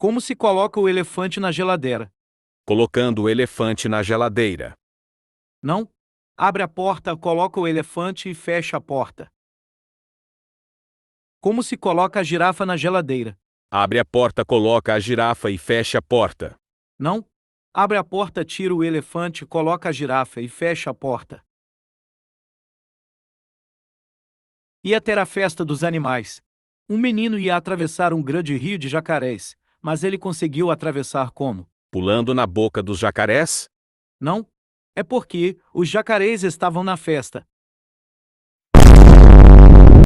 Como se coloca o elefante na geladeira? Colocando o elefante na geladeira. Não. Abre a porta, coloca o elefante e fecha a porta. Como se coloca a girafa na geladeira? Abre a porta, coloca a girafa e fecha a porta. Não. Abre a porta, tira o elefante, coloca a girafa e fecha a porta. Ia ter a festa dos animais. Um menino ia atravessar um grande rio de jacarés, mas ele conseguiu atravessar como? Pulando na boca dos jacarés? Não. É porque os jacarés estavam na festa.